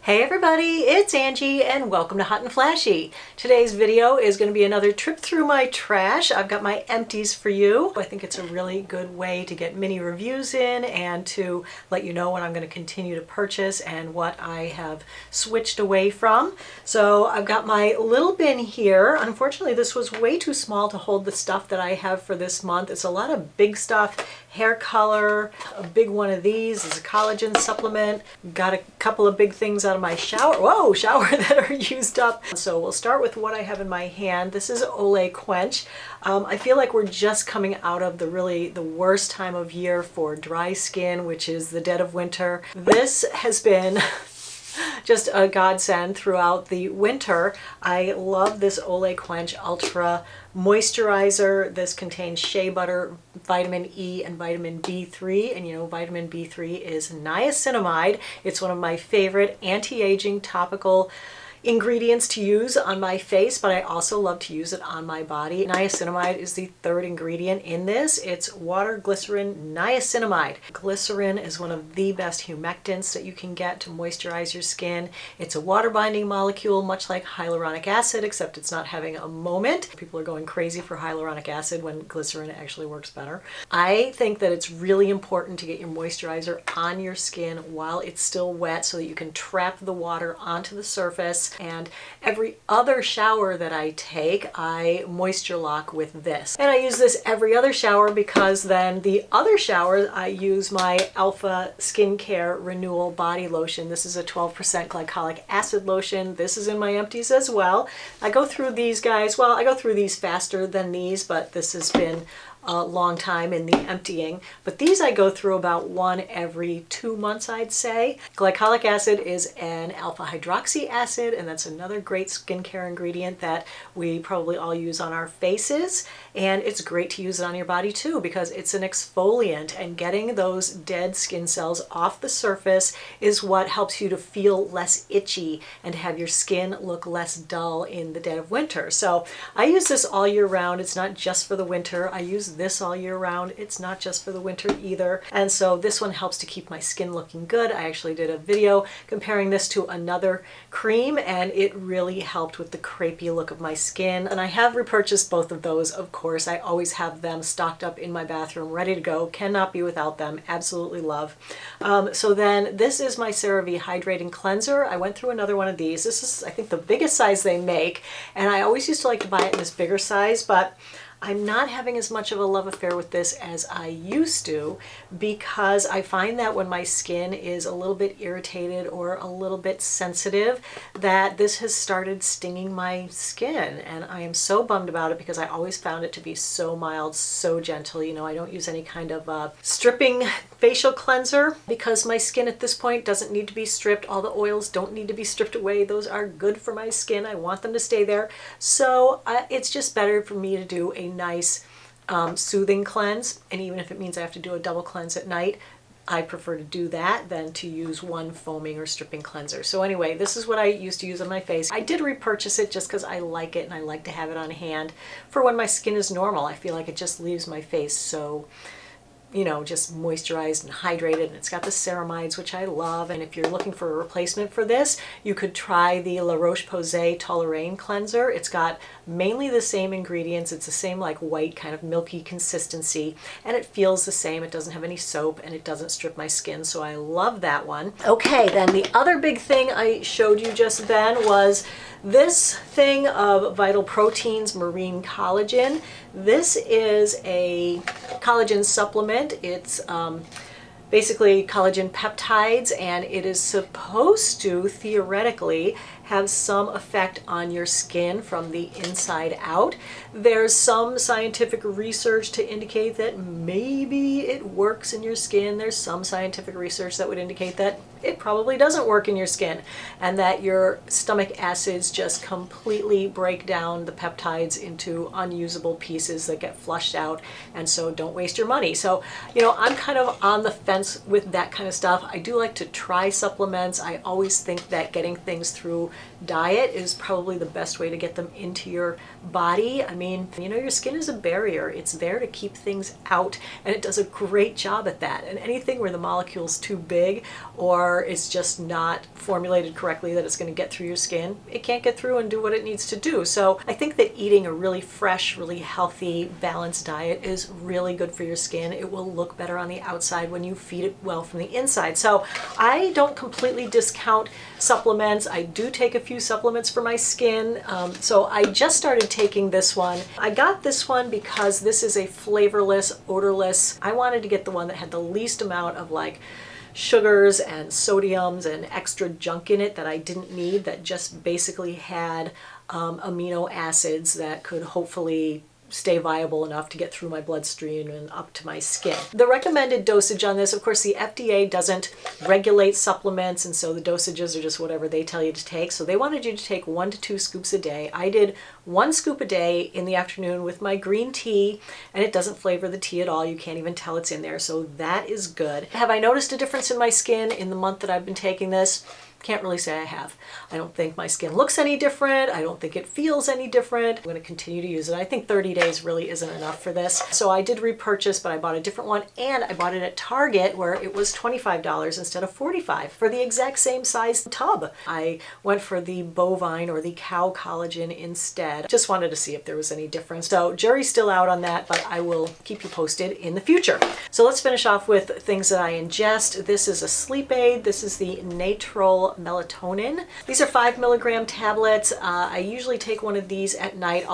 Hey everybody, it's Angie and welcome to Hot and Flashy. Today's video is going to be another trip through my trash. I've got my empties for you. I think it's a really good way to get mini reviews in and to let you know what I'm going to continue to purchase and what I have switched away from. So I've got my little bin here. Unfortunately, this was way too small to hold the stuff that I have for this month. It's a lot of big stuff. Hair color, a big one of these is a collagen supplement. Got a couple of big things out of my shower that are used up. So we'll start with what I have in my hand. This is Olay Quench. I feel like we're just coming out of the worst time of year for dry skin, which is the dead of winter. This has been just a godsend throughout the winter. I love this Olay Quench Ultra Moisturizer. This contains shea butter, vitamin E, and vitamin B3. And you know, vitamin B3 is niacinamide. It's one of my favorite anti-aging topical ingredients to use on my face, but I also love to use it on my body. Niacinamide is the third ingredient in this. It's water, glycerin, niacinamide. Glycerin is one of the best humectants that you can get to moisturize your skin. It's a water binding molecule, much like hyaluronic acid, except it's not having a moment. People are going crazy for hyaluronic acid when glycerin actually works better. I think that it's really important to get your moisturizer on your skin while it's still wet so that you can trap the water onto the surface. And every other shower that I take, I moisture lock with this. And I use this every other shower because then the other shower, I use my Alpha Skincare Renewal Body Lotion. This is a 12% glycolic acid lotion. This is in my empties as well. I go through these guys, well, I go through these faster than these, but this has been a long time in the emptying, but these I go through about one every 2 months, I'd say. Glycolic acid is an alpha hydroxy acid, and that's another great skincare ingredient that we probably all use on our faces, and it's great to use it on your body too because it's an exfoliant, and getting those dead skin cells off the surface is what helps you to feel less itchy and have your skin look less dull in the dead of winter. So I use this all year round. It's not just for the winter. I use this all year round. It's not just for the winter either. And so this one helps to keep my skin looking good. I actually did a video comparing this to another cream and it really helped with the crepey look of my skin. And I have repurchased both of those, of course. I always have them stocked up in my bathroom, ready to go. Cannot be without them. Absolutely love. So then this is my CeraVe Hydrating Cleanser. I went through another one of these. This is, I think, the biggest size they make. And I always used to like to buy it in this bigger size, but I'm not having as much of a love affair with this as I used to because I find that when my skin is a little bit irritated or a little bit sensitive, that this has started stinging my skin. And I am so bummed about it because I always found it to be so mild, so gentle. You know, I don't use any kind of stripping facial cleanser because my skin at this point doesn't need to be stripped. All the oils don't need to be stripped away. Those are good for my skin. I want them to stay there. So it's just better for me to do a nice soothing cleanse, and even if it means I have to do a double cleanse at night, I prefer to do that than to use one foaming or stripping cleanser. So anyway, this is what I used to use on my face. I did repurchase it just because I like it and I like to have it on hand for when my skin is normal. I feel like it just leaves my face so, you know, just moisturized and hydrated, and it's got the ceramides, which I love. And if you're looking for a replacement for this, you could try the La Roche-Posay Toleraine Cleanser. It's got mainly the same ingredients. It's the same like white kind of milky consistency, and it feels the same. It doesn't have any soap and it doesn't strip my skin, so I love that one. Okay, then the other big thing I showed you just then was this thing of Vital Proteins Marine Collagen. This is a collagen supplement. It's basically collagen peptides, and it is supposed to theoretically have some effect on your skin from the inside out. There's some scientific research to indicate that maybe it works in your skin. There's some scientific research that would indicate that it probably doesn't work in your skin, and that your stomach acids just completely break down the peptides into unusable pieces that get flushed out, and so don't waste your money. So, you know, I'm kind of on the fence with that kind of stuff. I do like to try supplements. I always think that getting things through diet is probably the best way to get them into your body. I mean, you know, your skin is a barrier. It's there to keep things out, and it does a great job at that. And anything where the molecule's too big or it's just not formulated correctly that it's going to get through your skin, it can't get through and do what it needs to do. So I think that eating a really fresh, really healthy, balanced diet is really good for your skin. It will look better on the outside when you feed it well from the inside. So I don't completely discount supplements. I do take a few supplements for my skin. So I just started taking this one. I got this one because this is a flavorless, odorless. I wanted to get the one that had the least amount of like sugars and sodiums and extra junk in it that I didn't need, that just basically had amino acids that could hopefully stay viable enough to get through my bloodstream and up to my skin. The recommended dosage on this, of course, the FDA doesn't regulate supplements, and so the dosages are just whatever they tell you to take. So they wanted you to take 1 to 2 scoops a day. I did 1 scoop a day in the afternoon with my green tea, and it doesn't flavor the tea at all. You can't even tell it's in there, so that is good. Have I noticed a difference in my skin in the month that I've been taking this? Can't really say I have. I don't think my skin looks any different. I don't think it feels any different. I'm going to continue to use it. I think 30 days really isn't enough for this. So I did repurchase, but I bought a different one, and I bought it at Target where it was $25 instead of $45 for the exact same size tub. I went for the bovine or the cow collagen instead. Just wanted to see if there was any difference. So jury's still out on that, but I will keep you posted in the future. So let's finish off with things that I ingest. This is a sleep aid. This is the Natural Melatonin. These are 5 milligram tablets. I usually take one of these at night,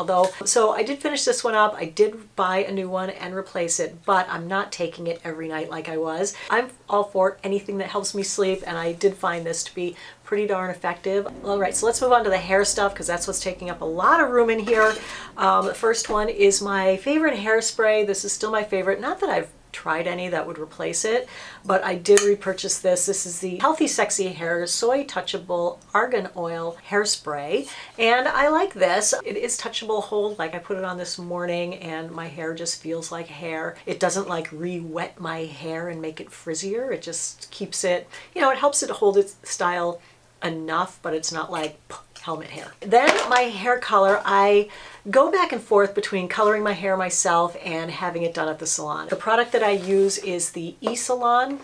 so I did finish this one up. I did buy a new one and replace it, but I'm not taking it every night like I was. I'm all for anything that helps me sleep, and I did find this to be pretty darn effective. All right, so let's move on to the hair stuff because that's what's taking up a lot of room in here. The first one is my favorite hairspray. This is still my favorite. Not that I've tried any that would replace it, but I did repurchase this. This is the Healthy Sexy Hair Soy Touchable Argan Oil Hairspray, and I like this. It is touchable hold. Like I put it on this morning and my hair just feels like hair. It doesn't like re-wet my hair and make it frizzier. It just keeps it, you know, it helps it hold its style enough, but it's not like helmet hair. Then my hair color, I go back and forth between coloring my hair myself and having it done at the salon. The product that I use is the eSalon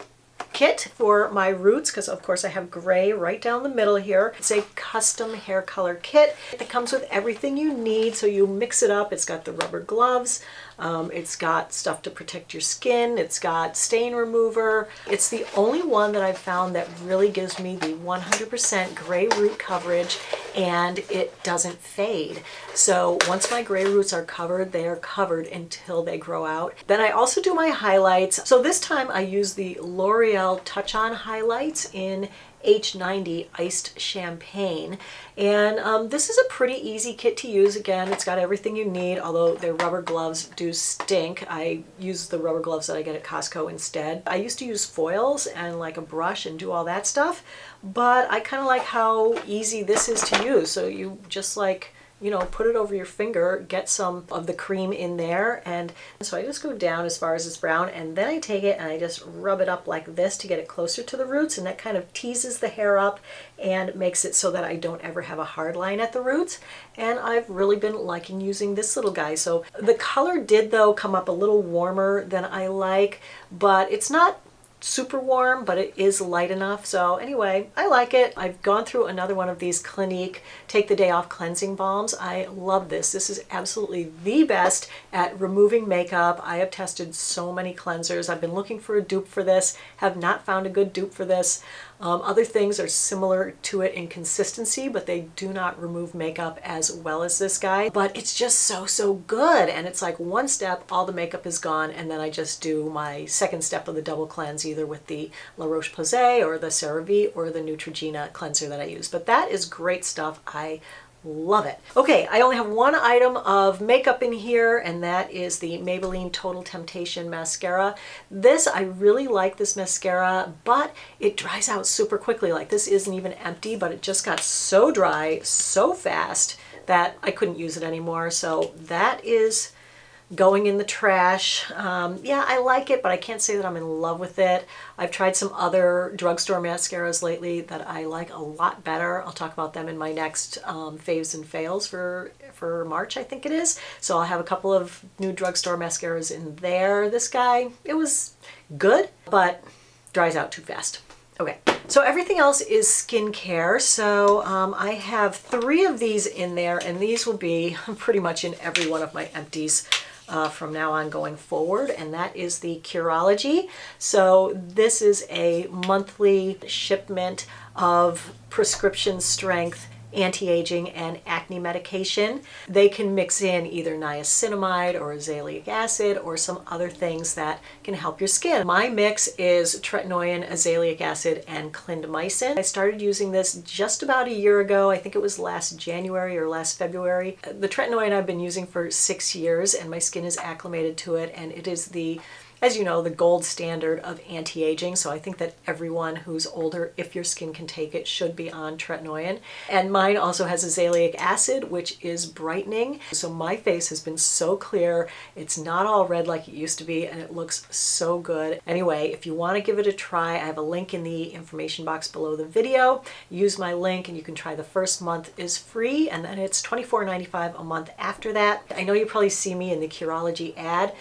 Kit for my roots, because of course I have gray right down the middle here. It's a custom hair color kit that comes with everything you need, so you mix it up. It's got the rubber gloves, it's got stuff to protect your skin, it's got stain remover. It's the only one that I've found that really gives me the 100% gray root coverage, and it doesn't fade. So once my gray roots are covered, they are covered until they grow out. Then I also do my highlights. So this time I use the L'Oreal Touch-On Highlights in H90 Iced Champagne, and this is a pretty easy kit to use. Again, it's got everything you need, although their rubber gloves do stink. I use the rubber gloves that I get at Costco instead. I used to use foils and like a brush and do all that stuff, but I kind of like how easy this is to use. So you just like, you know, put it over your finger, get some of the cream in there, and so I just go down as far as it's brown, and then I take it and I just rub it up like this to get it closer to the roots, and that kind of teases the hair up and makes it so that I don't ever have a hard line at the roots. And I've really been liking using this little guy. So the color did though come up a little warmer than I like, but it's not super warm, but it is light enough. So anyway, I like it. I've gone through another one of these Clinique Take the Day Off Cleansing Balms. I love this. This is absolutely the best at removing makeup. I have tested so many cleansers. I've been looking for a dupe for this, have not found a good dupe for this. Other things are similar to it in consistency, but they do not remove makeup as well as this guy. But it's just so good. And it's like one step, all the makeup is gone, and then I just do my second step of the double cleanse, either with the La Roche-Posay or the CeraVe or the Neutrogena cleanser that I use. But that is great stuff. I love it. Okay, I only have one item of makeup in here, and that is the Maybelline Total Temptation Mascara. This, I really like this mascara, but it dries out super quickly. Like, this isn't even empty, but it just got so dry so fast that I couldn't use it anymore. So that is going in the trash. Yeah, I like it, but I can't say that I'm in love with it. I've tried some other drugstore mascaras lately that I like a lot better. I'll talk about them in my next faves and fails for March, I think it is. So I'll have a couple of new drugstore mascaras in there. This guy, it was good, but dries out too fast. Okay, so everything else is skincare. So I have 3 of these in there, and these will be pretty much in every one of my empties from now on going forward, and that is the Curology. So this is a monthly shipment of prescription strength anti-aging and acne medication. They can mix in either niacinamide or azelaic acid or some other things that can help your skin. My mix is tretinoin, azelaic acid, and clindamycin. I started using this just about a year ago. I think it was last January or last February. The tretinoin I've been using for 6 years, and my skin is acclimated to it, and it is the, as you know, the gold standard of anti-aging. So I think that everyone who's older, if your skin can take it, should be on tretinoin. And mine also has azelaic acid, which is brightening. So my face has been so clear. It's not all red like it used to be, and it looks so good. Anyway, if you want to give it a try, I have a link in the information box below the video. Use my link and you can try. The first month is free, and then it's $24.95 a month after that. I know you probably see me in the Curology ad.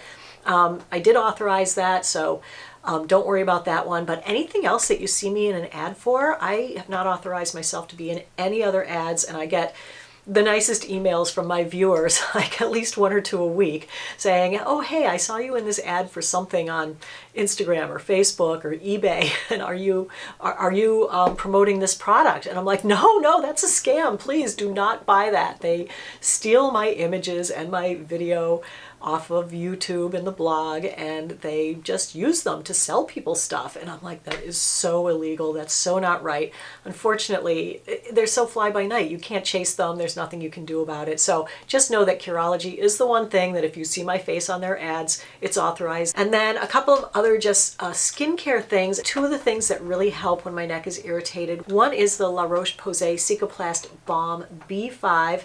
I did authorize that, so don't worry about that one. But anything else that you see me in an ad for, I have not authorized myself to be in any other ads, and I get the nicest emails from my viewers, like at least 1 or 2 a week, saying, oh, hey, I saw you in this ad for something on Instagram or Facebook or eBay, and are you promoting this product? And I'm like, no, that's a scam. Please do not buy that. They steal my images and my video off of YouTube and the blog, and they just use them to sell people stuff. And I'm like, that is so illegal. That's so not right. Unfortunately, they're so fly by night. You can't chase them. There's nothing you can do about it. So just know that Curology is the one thing that if you see my face on their ads, it's authorized. And then a couple of other just skincare things. 2 of the things that really help when my neck is irritated. One is the La Roche-Posay Cicaplast Balm B5.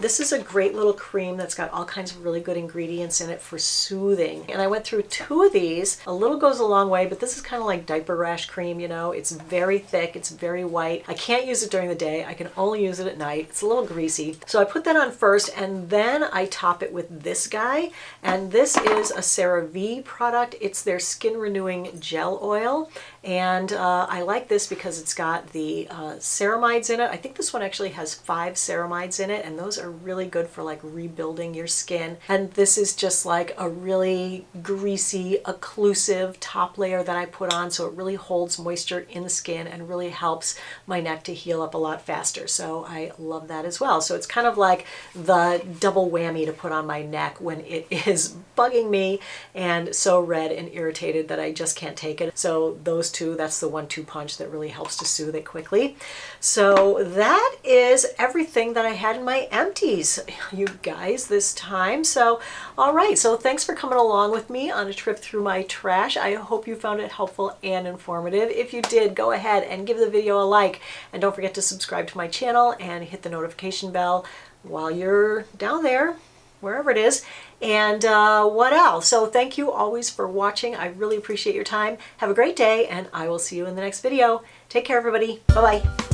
This is a great little cream that's got all kinds of really good ingredients in it for soothing. And I went through 2 of these. A little goes a long way, but this is kind of like diaper rash cream, you know. It's very thick, it's very white. I can't use it during the day. I can only use it at night. It's a little greasy. So I put that on first, and then I top it with this guy. And this is a CeraVe product. It's their skin renewing gel oil. And I like this because it's got the ceramides in it. I think this one actually has 5 ceramides in it, and those are really good for like rebuilding your skin. And this is just like a really greasy, occlusive top layer that I put on, so it really holds moisture in the skin and really helps my neck to heal up a lot faster. So I love that as well. So it's kind of like the double whammy to put on my neck when it is bugging me and so red and irritated that I just can't take it. So those 2, that's the 1-2 punch that really helps to soothe it quickly. So that is everything that I had in my empties, you guys, this time. So all right, so thanks for coming along with me on a trip through my trash. I hope you found it helpful and informative. If you did, go ahead and give the video a like, and don't forget to subscribe to my channel and hit the notification bell while you're down there, wherever it is. And what else? So thank you always for watching. I really appreciate your time. Have a great day, and I will see you in the next video. Take care, everybody. Bye-bye.